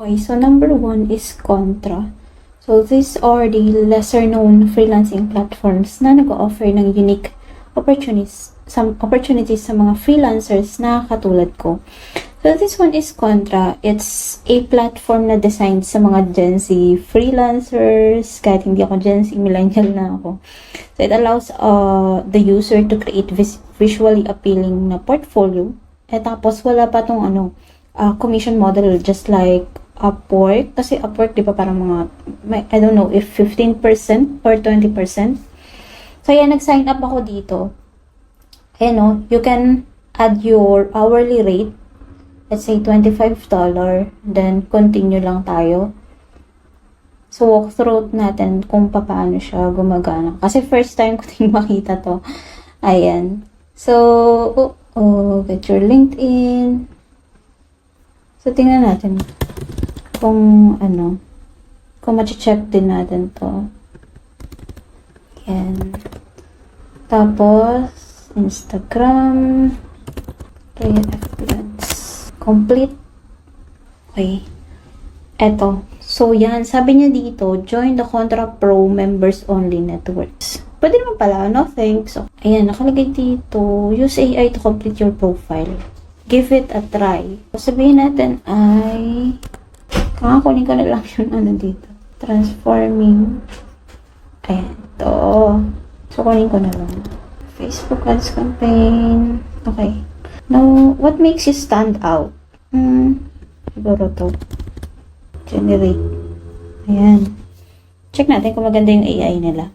Okay, so number 1 is Contra. So these are the lesser known freelancing platforms na nag-offer ng unique opportunities sa mga freelancers na katulad ko. So this one is Contra. It's a platform na designed sa mga Gen Z freelancers. Kahit hindi ako Gen Z, millennial na ako. So it allows the user to create visually appealing na portfolio. Tapos wala pa tong commission model, just like Upwork. Kasi Upwork, di ba, parang mga, I don't know if 15% or 20%. So yan, nag-sign up ako dito. You can add your hourly rate. Let's say $25, then continue lang tayo. So, walk through natin kung paano siya gumagana. Kasi first time ko din makita to. Ayan. So, get your LinkedIn. So, tingnan natin kung kung ma-check din natin to. Ayan. Tapos, Instagram. Complete. Okay. Eto. So, yan. Sabi niya dito, join the Contra Pro members only networks. Pwede naman pala, no? Thanks. So, ayan, nakalagay dito, use AI to complete your profile. Give it a try. So, sabihin natin ay, kakakunin ko na lang yung dito. Transforming. Ayan, ito. So, kunin ko na lang. Facebook ads campaign. Okay. Now, what makes you stand out? Siguro to. Generate. Ayan. Check natin kung maganda yung AI nila.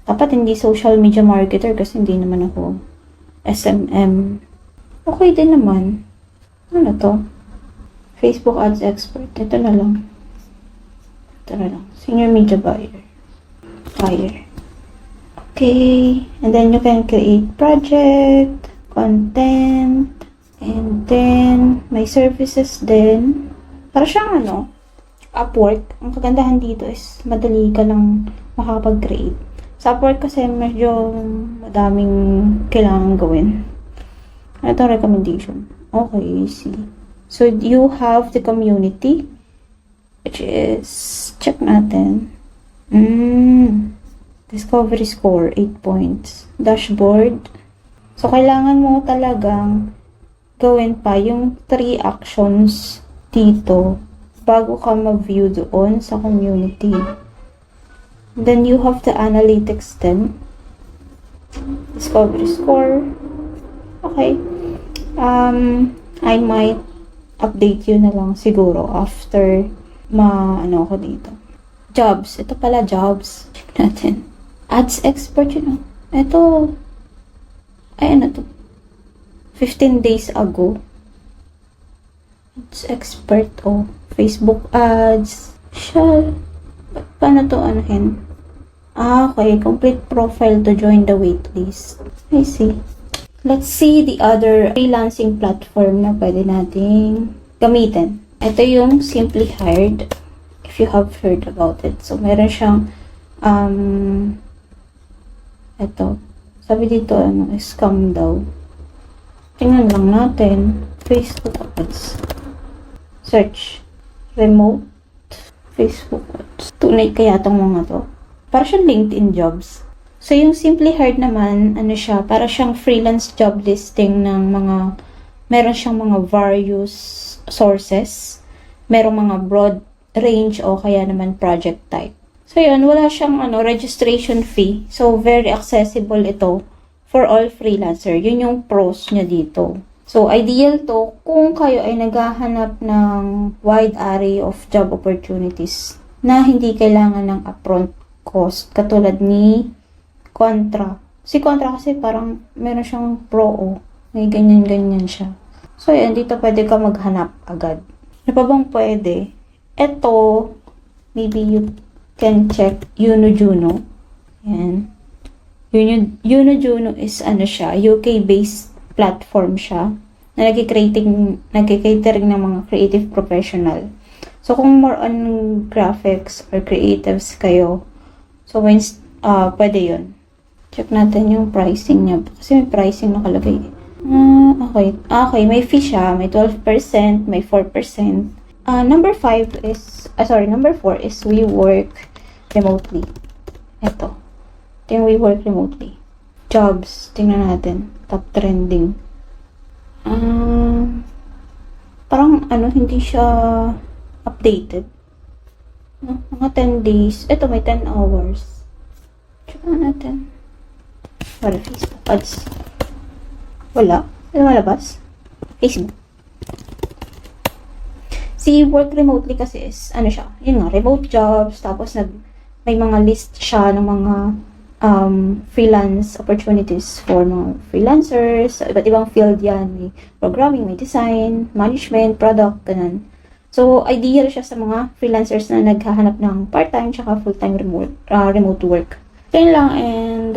Dapat hindi social media marketer kasi hindi naman ako SMM. Okay din naman. Ano to? Facebook ads expert. Ito na lang. Senior media buyer. Okay. And then you can create project, content, and then may services din. Para siyang Upwork. Ang kagandahan dito is madali ka lang makapag-create. Sa Upwork kasi medyo madaming kailangan gawin. Ito recommendation. Okay, see. So you have the community, which is, check natin. Discovery score, 8 points. Dashboard. So, kailangan mo talagang gawin pa yung 3 actions dito bago ka mag-view doon sa community. Then, you have the analytics then. Discovery score. Okay. I might update you na lang siguro after ako dito. Jobs. Ito pala, jobs. Check natin. Ads expert, Ito, ay, 15 days ago. Ads expert, Facebook ads. Paano to anuhin? Okay. Complete profile to join the waitlist. I see. Let's see the other freelancing platform na pwede nating gamitin. Ito yung Simply Hired. If you have heard about it. So, meron siyang ito. Sabi dito, scam daw. Tingnan lang natin. Facebook ads. Search. Remote. Facebook ads. Tunay kaya itong mga to. Para siyang LinkedIn jobs. So, yung Simply Hired naman, para siyang freelance job listing ng meron siyang mga various sources. Merong mga broad range o kaya naman project type. So, yun, wala siyang registration fee. So, very accessible ito for all freelancer. Yun yung pros niya dito. So, ideal to kung kayo ay naghahanap ng wide array of job opportunities na hindi kailangan ng upfront cost. Katulad ni Contra. Si Contra kasi parang meron siyang pro. May ganyan-ganyan siya. So, yun, dito pwede ka maghanap agad. Ano pa bang pwede? Ito, maybe you can check Unojuno. Yan. Unojuno is siya, UK-based platform siya na nagki-catering ng mga creative professional. So, kung more on graphics or creatives kayo, so, pwede yun. Check natin yung pricing niya. Kasi may pricing nakalagay. Okay. Okay, may fee siya. May 12%, may 4%. Number 4 is we work remotely. Ito. Ito yung we work remotely. Jobs. Tingnan natin. Top trending. Parang hindi siya updated. No? Mga 10 days. Ito, may 10 hours. Check natin. Wala, Facebook ads. Wala. Wala malabas. Facebook. Si work remotely kasi is, siya, yun nga, remote jobs, tapos may mga list siya ng mga freelance opportunities for mga freelancers, iba't ibang field yan, may programming, may design, management, product, ganun. So, ideal siya sa mga freelancers na naghahanap ng part-time tsaka full-time remote work. Yun lang, and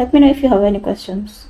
let me know if you have any questions.